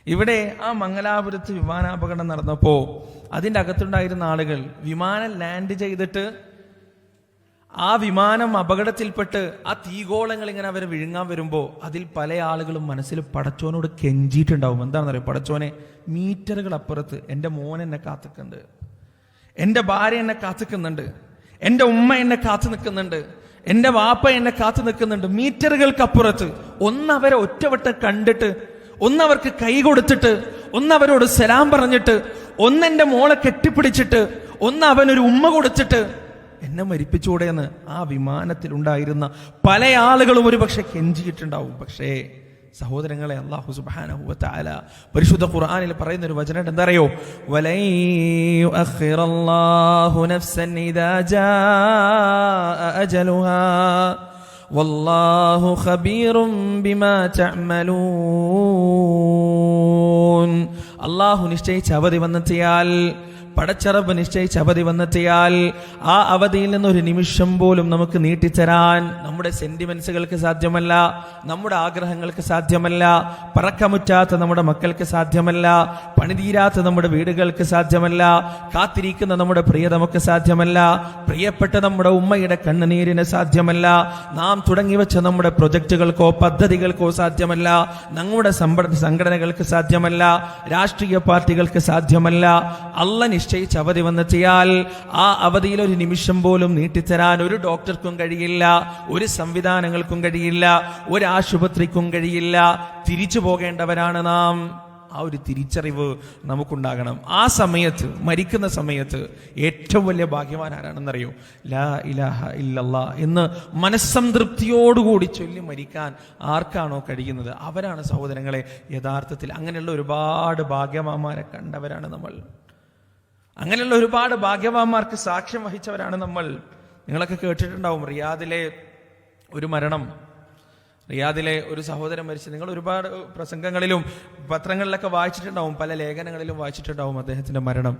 ഇവിടെ ആ മംഗലാപുരത്ത് വിമാനാപകടം നടന്നപ്പോൾ അതിൻ്റെ അകത്തുണ്ടായിരുന്ന ആളുകൾ വിമാനം ലാൻഡ് ചെയ്തിട്ട് ആ വിമാനം അപകടത്തിൽപ്പെട്ട് ആ തീഗോളങ്ങൾ ഇങ്ങനെ അവരെ വിഴുങ്ങാൻ വരുമ്പോൾ അതിൽ പല ആളുകളും മനസ്സിൽ പടച്ചോനോട് കെഞ്ചിയിട്ടുണ്ടാവും. എന്താണെന്നറിയോ? പടച്ചോനെ, മീറ്ററുകൾ അപ്പുറത്ത് എൻ്റെ മോൻ എന്നെ കാത്തുക്കുന്നുണ്ട്, എൻ്റെ ഭാര്യ എന്നെ കാത്തുക്കുന്നുണ്ട്, എൻ്റെ ഉമ്മ എന്നെ കാത്തു നിൽക്കുന്നുണ്ട്, എൻ്റെ വാപ്പ എന്നെ കാത്തു നിൽക്കുന്നുണ്ട്. മീറ്ററുകൾക്കപ്പുറത്ത് ഒന്നവരെ ഒറ്റവട്ടം കണ്ടിട്ട്, ഒന്നവർക്ക് കൈ കൊടുത്തിട്ട്, ഒന്നവരോട് സലാം പറഞ്ഞിട്ട്, ഒന്നെൻ്റെ മോളെ കെട്ടിപ്പിടിച്ചിട്ട്, ഒന്ന് അവനൊരു ഉമ്മ കൊടുത്തിട്ട് എന്നെ മരിപ്പിച്ചൂടെ എന്ന് ആ വിമാനത്തിലുണ്ടായിരുന്ന പല ആളുകളും ഒരു പക്ഷെ കെഞ്ചിയിട്ടുണ്ടാവും. പക്ഷേ സഹോദരങ്ങളെ, അല്ലാഹു സുബ്ഹാനഹു വ തആല പരിശുദ്ധ ഖുർആനിൽ പറയുന്ന ഒരു വചനം എന്താ അറിയോ? വലൻ യുഅഖിറല്ലാഹു നഫ്സൻ ഇദാ ജാഅ അജലുഹാ വല്ലാഹു ഖബീറും ബിമാ തഅമലൂൻ. അല്ലാഹു നിശ്ചയിച്ച അവധി വന്നെത്തിയാൽ, പടച്ചറബ് നിശ്ചയിച്ച അവധി വന്നെത്തിയാൽ ആ അവധിയിൽ നിന്നൊരു നിമിഷം പോലും നമുക്ക് നീട്ടിത്തരാൻ നമ്മുടെ സെന്റിമെന്റ്സുകൾക്ക് സാധ്യമല്ല, നമ്മുടെ ആഗ്രഹങ്ങൾക്ക് സാധ്യമല്ല, പറക്കമുറ്റാത്ത നമ്മുടെ മക്കൾക്ക് സാധ്യമല്ല, പണിതീരാത്ത നമ്മുടെ വീടുകൾക്ക് സാധ്യമല്ല, കാത്തിരിക്കുന്ന നമ്മുടെ പ്രിയതമക്ക് സാധ്യമല്ല, പ്രിയപ്പെട്ട നമ്മുടെ ഉമ്മയുടെ കണ്ണുനീരിന് സാധ്യമല്ല, നാം തുടങ്ങി വെച്ച നമ്മുടെ പ്രൊജക്ടുകൾക്കോ പദ്ധതികൾക്കോ സാധ്യമല്ല, നമ്മുടെ സംഘടനകൾക്ക് സാധ്യമല്ല, രാഷ്ട്രീയ പാർട്ടികൾക്ക് സാധ്യമല്ല. അല്ലാഹ് നിശ്ചയിച്ച അവധി വന്നെത്തിയാൽ ആ അവധിയിൽ ഒരു നിമിഷം പോലും നീട്ടിത്തരാൻ ഒരു ഡോക്ടർക്കും കഴിയില്ല, ഒരു സംവിധാനങ്ങൾക്കും കഴിയില്ല, ഒരു ആശുപത്രിക്കും കഴിയില്ല. തിരിച്ചു പോകേണ്ടവരാണ് നാം. ആ ഒരു തിരിച്ചറിവ് നമുക്കുണ്ടാകണം. ആ സമയത്ത്, മരിക്കുന്ന സമയത്ത് ഏറ്റവും വലിയ ഭാഗ്യവാൻ ആരാണെന്നറിയോ? ലാ ഇലാഹ ഇല്ലല്ലാ എന്ന് മനസ്സംതൃപ്തിയോടുകൂടി ചൊല്ലി മരിക്കാൻ ആർക്കാണോ കഴിയുന്നത് അവരാണ് സഹോദരങ്ങളെ യഥാർത്ഥത്തിൽ അങ്ങനെയുള്ള ഒരുപാട് ഭാഗ്യവാന്മാരെ കണ്ടവരാണ് നമ്മൾ. അങ്ങനെയുള്ള ഒരുപാട് ഭാഗ്യവാന്മാർക്ക് സാക്ഷ്യം വഹിച്ചവരാണ് നമ്മൾ. നിങ്ങളൊക്കെ കേട്ടിട്ടുണ്ടാവും റിയാദിലെ ഒരു മരണം, റിയാദിലെ ഒരു സഹോദരൻ മരിച്ചു. നിങ്ങൾ ഒരുപാട് പ്രസംഗങ്ങളിലും പത്രങ്ങളിലൊക്കെ വായിച്ചിട്ടുണ്ടാവും, പല ലേഖനങ്ങളിലും വായിച്ചിട്ടുണ്ടാവും അദ്ദേഹത്തിന്റെ മരണം.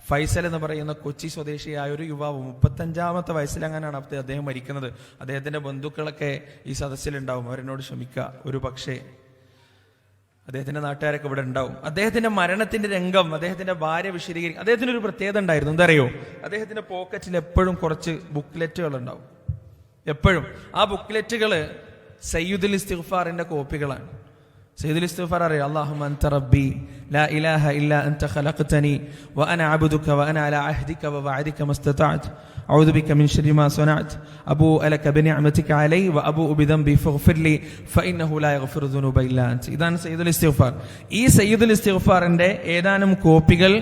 ഫൈസൽ എന്ന് പറയുന്ന കൊച്ചി സ്വദേശിയായ ഒരു യുവാവ് 35-ാമത്തെ വയസ്സിലങ്ങനെയാണ് അദ്ദേഹം മരിക്കുന്നത്. അദ്ദേഹത്തിന്റെ ബന്ധുക്കളൊക്കെ ഈ സദസ്സിലുണ്ടാവും. അവരെന്നോട് ക്ഷമിക്കുക, ഒരു പക്ഷേ അദ്ദേഹത്തിന്റെ നാട്ടുകാരൊക്കെ ഇവിടെ ഉണ്ടാവും. അദ്ദേഹത്തിന്റെ മരണത്തിന്റെ രംഗം അദ്ദേഹത്തിന്റെ ഭാര്യ വിശദീകരിക്കും. അദ്ദേഹത്തിന് ഒരു പ്രത്യേകത ഉണ്ടായിരുന്നു. എന്താ അറിയോ? അദ്ദേഹത്തിന്റെ പോക്കറ്റിൽ എപ്പോഴും കുറച്ച് ബുക്ക്ലെറ്റുകൾ ഉണ്ടാവും. എപ്പോഴും ആ ബുക്ക്ലെറ്റുകള് സയ്യിദുൽ ഇസ്തിഗ്ഫാറിന്റെ കോപ്പികളാണ്. സയ്യിദുൽ ഇസ്തിഗ്ഫാർ അറിയാം. അല്ലാഹുമ്മ അൻത റബ്ബി ലാ ഇലാഹ ഇല്ലാ അൻത ഖലഖ്തനി വ അന അബ്ദുക വ അന അലാ അഹ്ദിക വ വഅദിക മസ്തതഅത് അഊദു ബിക മിൻ ശർരി മാ സനഅത് അബൂഉ ലക ബിനിഅമതിക അലൈ വ അബൂഉ ബിദംബി ഫഗ്ഫിർ ലി ഫഇന്നഹു ലാ യഗ്ഫിറു ദുനൂബ ഇല്ലാ അൻത. ഇതാണ് സയ്യിദുൽ ഇസ്തിഗ്ഫാർ. ഈ സയ്യിദുൽ ഇസ്തിഗ്ഫാറിന്റെ ഏതാനും കോപ്പികൾ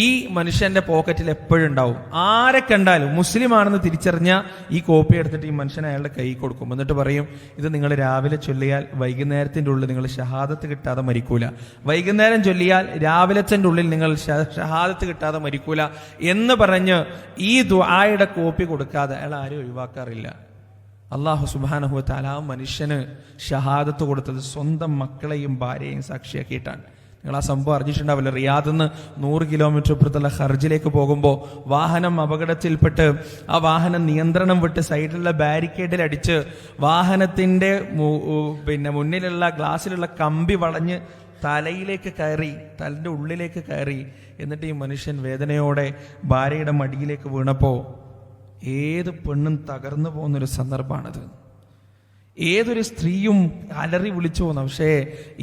ഈ മനുഷ്യന്റെ പോക്കറ്റിൽ എപ്പോഴും ഉണ്ടാവും. ആരെ കണ്ടാലും മുസ്ലിം ആണെന്ന് തിരിച്ചറിഞ്ഞ ഈ കോപ്പി എടുത്തിട്ട് ഈ മനുഷ്യൻ അയാളുടെ കൈ കൊടുക്കും. എന്നിട്ട് പറയും, ഇത് നിങ്ങൾ രാവിലെ ചൊല്ലിയാൽ വൈകുന്നേരത്തിന്റെ ഉള്ളിൽ നിങ്ങൾ ഷഹാദത്ത് കിട്ടാതെ മരിക്കൂല, വൈകുന്നേരം ചൊല്ലിയാൽ രാവിലത്തിന്റെ ഉള്ളിൽ നിങ്ങൾ ഷഹാദത്ത് കിട്ടാതെ മരിക്കൂല എന്ന് പറഞ്ഞ് ഈ ദുആയുടെ കോപ്പി കൊടുക്കാതെ അയാൾ ആരും ഒഴിവാക്കാറില്ല. അല്ലാഹു സുബ്ഹാനഹു വ തആല മനുഷ്യന് ഷഹാദത്ത് കൊടുത്തത് സ്വന്തം മക്കളെയും ഭാര്യയെയും സാക്ഷിയാക്കിയിട്ടാണ്. നിങ്ങൾ ആ സംഭവം അറിഞ്ഞിട്ടുണ്ടാവില്ല. റിയാദിൽ നിന്ന് 100 കിലോമീറ്റർ അപ്പുറത്തുള്ള ഖർജിലേക്ക് പോകുമ്പോൾ വാഹനം അപകടത്തിൽപ്പെട്ട് ആ വാഹനം നിയന്ത്രണം വിട്ട് സൈഡിലുള്ള ബാരിക്കേഡിൽ അടിച്ച് വാഹനത്തിന്റെ മുന്നിലുള്ള ഗ്ലാസ്സിലുള്ള കമ്പി വളഞ്ഞ് തലയിലേക്ക് കയറി, തലന്റെ ഉള്ളിലേക്ക് കയറി. എന്നിട്ട് ഈ മനുഷ്യൻ വേദനയോടെ ഭാര്യയുടെ മടിയിലേക്ക് വീണപ്പോ ഏത് പെണ്ണും തകർന്നു പോകുന്നൊരു സന്ദർഭമാണത്. ഏതൊരു സ്ത്രീയും അലറി വിളിച്ചു പോകുന്ന. പക്ഷേ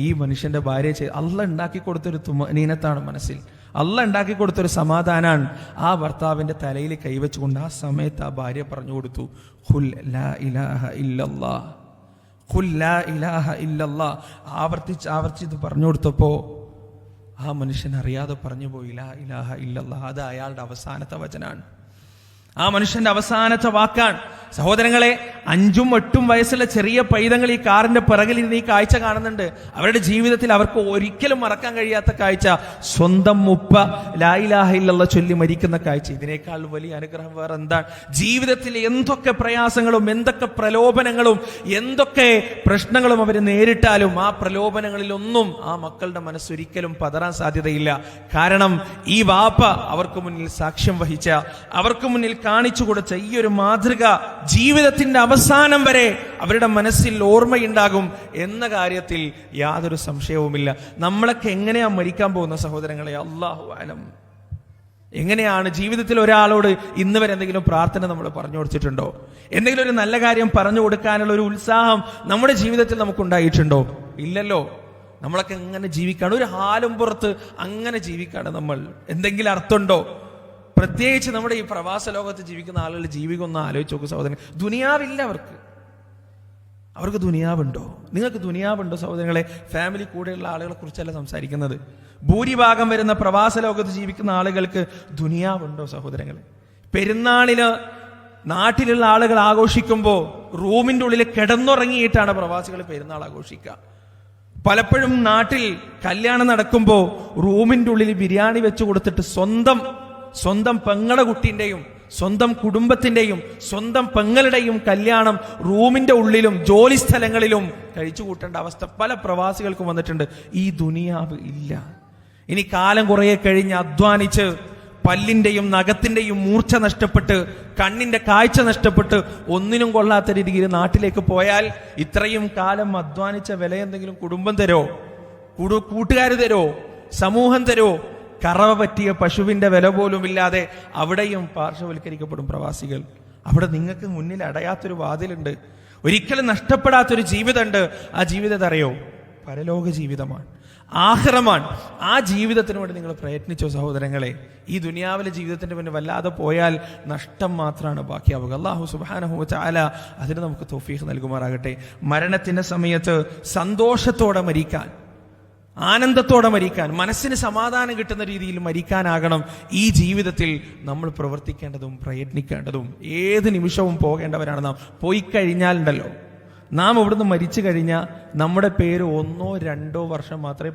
ഈ മനുഷ്യന്റെ ഭാര്യ അള്ളാഹ് ഉണ്ടാക്കി കൊടുത്തൊരു തുമനീനത്താണ് മനസ്സിൽ, അള്ളാഹ് ഉണ്ടാക്കി കൊടുത്തൊരു സമാധാനാണ്. ആ ഭർത്താവിന്റെ തലയിൽ കൈവച്ചുകൊണ്ട് ആ സമയത്ത് ആ ഭാര്യ പറഞ്ഞു കൊടുത്തു, ഖുൽ ലാ ഇലാഹ ഇല്ലല്ലാ, ഖുൽ ലാ ഇലാഹ ഇല്ലല്ലാ. ആവർത്തിച്ച് പറഞ്ഞു കൊടുത്തപ്പോ ആ മനുഷ്യൻ അറിയാതെ പറഞ്ഞു പോയി ലാ ഇലാഹ ഇല്ലല്ലാ. അത് അയാളുടെ അവസാനത്തെ വചനാണ്, ആ മനുഷ്യന്റെ അവസാനത്തെ വാക്കാണ്. സഹോദരങ്ങളെ, 5ഉം 8ഉം വയസ്സുള്ള ചെറിയ പൈതങ്ങൾ ഈ കാറിന്റെ പിറകിൽ ഇരുന്ന് ഈ കാഴ്ച കാണുന്നുണ്ട്. അവരുടെ ജീവിതത്തിൽ അവർക്ക് ഒരിക്കലും മറക്കാൻ കഴിയാത്ത കാഴ്ച, സ്വന്തം ഉപ്പ ലാ ഇലാഹ ഇല്ലല്ലാഹ് ചൊല്ലി മരിക്കുന്ന കാഴ്ച. ഇതിനേക്കാൾ വലിയ അനുഗ്രഹം വേറെ എന്താണ്? ജീവിതത്തിൽ എന്തൊക്കെ പ്രയാസങ്ങളും എന്തൊക്കെ പ്രലോഭനങ്ങളും എന്തൊക്കെ പ്രശ്നങ്ങളും അവർ നേരിട്ടാലും ആ പ്രലോഭനങ്ങളിലൊന്നും ആ മക്കളുടെ മനസ്സൊരിക്കലും പതറാൻ സാധ്യതയില്ല. കാരണം ഈ വാപ്പ അവർക്ക് മുന്നിൽ സാക്ഷ്യം വഹിച്ച, അവർക്ക് മുന്നിൽ കാണിച്ചു കൊടുത്ത ഈ ഒരു മാതൃക ജീവിതത്തിന്റെ അവസാനം വരെ അവരുടെ മനസ്സിൽ ഓർമ്മയുണ്ടാകും എന്ന കാര്യത്തിൽ യാതൊരു സംശയവുമില്ല. നമ്മളൊക്കെ എങ്ങനെയാ മരിക്കാൻ പോകുന്ന സഹോദരങ്ങളെ? അല്ലാഹു അലം. എങ്ങനെയാണ് ജീവിതത്തിൽ ഒരാളോട് ഇന്ന് വരെ എന്തെങ്കിലും പ്രാർത്ഥന നമ്മൾ പറഞ്ഞു കൊടുത്തിട്ടുണ്ടോ? എന്തെങ്കിലും ഒരു നല്ല കാര്യം പറഞ്ഞു കൊടുക്കാനുള്ള ഒരു ഉത്സാഹം നമ്മുടെ ജീവിതത്തിൽ നമുക്കുണ്ടായിട്ടുണ്ടോ? ഇല്ലല്ലോ. നമ്മളൊക്കെ എങ്ങനെ ജീവിക്കാണ്? ഒരു ഹാലും പുറത്ത് അങ്ങനെ ജീവിക്കാണ് നമ്മൾ. എന്തെങ്കിലും അർത്ഥമുണ്ടോ? പ്രത്യേകിച്ച് നമ്മുടെ ഈ പ്രവാസ ലോകത്ത് ജീവിക്കുന്ന ആളുകൾ ജീവിക്കുന്ന ആലോചിച്ച് നോക്കും സഹോദരൻ. ദുനിയാവില്ല അവർക്ക് ദുനിയാവുണ്ടോ? നിങ്ങൾക്ക് ദുനിയാവുണ്ടോ സഹോദരങ്ങളെ? ഫാമിലി കൂടെയുള്ള ആളുകളെ കുറിച്ചല്ല സംസാരിക്കുന്നത്. ഭൂരിഭാഗം വരുന്ന പ്രവാസ ലോകത്ത് ജീവിക്കുന്ന ആളുകൾക്ക് ദുനിയാവുണ്ടോ സഹോദരങ്ങളെ? പെരുന്നാളിന് നാട്ടിലുള്ള ആളുകൾ ആഘോഷിക്കുമ്പോൾ റൂമിന്റെ ഉള്ളിൽ കിടന്നുറങ്ങിയിട്ടാണ് പ്രവാസികൾ പെരുന്നാൾ ആഘോഷിക്കുക. പലപ്പോഴും നാട്ടിൽ കല്യാണം നടക്കുമ്പോൾ റൂമിന്റെ ഉള്ളിൽ ബിരിയാണി വെച്ചു കൊടുത്തിട്ട് സ്വന്തം പെങ്ങളുടെ കുട്ടീന്റെയും സ്വന്തം കുടുംബത്തിന്റെയും സ്വന്തം പെങ്ങളുടെയും കല്യാണം റൂമിന്റെ ഉള്ളിലും ജോലി സ്ഥലങ്ങളിലും കഴിച്ചു കൂട്ടേണ്ട അവസ്ഥ പല പ്രവാസികൾക്കും വന്നിട്ടുണ്ട്. ഈ ദുനിയാവ് ഇല്ല. ഇനി കാലം കുറേ കഴിഞ്ഞ് അധ്വാനിച്ച് പല്ലിന്റെയും നഖത്തിന്റെയും മൂർച്ച നഷ്ടപ്പെട്ട് കണ്ണിന്റെ കാഴ്ച നഷ്ടപ്പെട്ട് ഒന്നിനും കൊള്ളാത്ത രീതിയിൽ നാട്ടിലേക്ക് പോയാൽ ഇത്രയും കാലം അധ്വാനിച്ച വില എന്തെങ്കിലും കുടുംബം തരോ? കൂട്ടുകാർ തരോ? സമൂഹം തരോ? കറവ പറ്റിയ പശുവിന്റെ വില പോലും ഇല്ലാതെ അവിടെയും പാർശ്വവൽക്കരിക്കപ്പെടും പ്രവാസികൾ. അവിടെ നിങ്ങൾക്ക് മുന്നിൽ അടയാത്തൊരു വാതിലുണ്ട്, ഒരിക്കലും നഷ്ടപ്പെടാത്തൊരു ജീവിതമുണ്ട്. ആ ജീവിതം അറിയോ? പരലോക ജീവിതമാണ്, ആഖിറമാണ്. ആ ജീവിതത്തിന് വേണ്ടി നിങ്ങൾ പ്രയത്നിച്ചോ സഹോദരങ്ങളെ? ഈ ദുനിയാവിലെ ജീവിതത്തിന്റെ മുന്നിൽ വല്ലാതെ പോയാൽ നഷ്ടം മാത്രമാണ് ബാക്കിയാവുക. അല്ലാഹു സുബ്ഹാനഹു വ തആല അതിന് നമുക്ക് തൗഫീഖ് നൽകുമാറാകട്ടെ. മരണത്തിന്റെ സമയത്ത് സന്തോഷത്തോടെ മരിക്കാൻ, ആനന്ദത്തോടെ മരിക്കാൻ, മനസ്സിന് സമാധാനം കിട്ടുന്ന രീതിയിൽ മരിക്കാനാകണം ഈ ജീവിതത്തിൽ നമ്മൾ പ്രവർത്തിക്കേണ്ടതും പ്രയത്നിക്കേണ്ടതും. ഏത് നിമിഷവും പോകേണ്ടവരാണ് നാം. പോയി കഴിഞ്ഞാലുണ്ടല്ലോ, നാം ഇവിടുന്ന് മരിച്ചു കഴിഞ്ഞാൽ നമ്മുടെ പേര് 1-2 വർഷം മാത്രമേ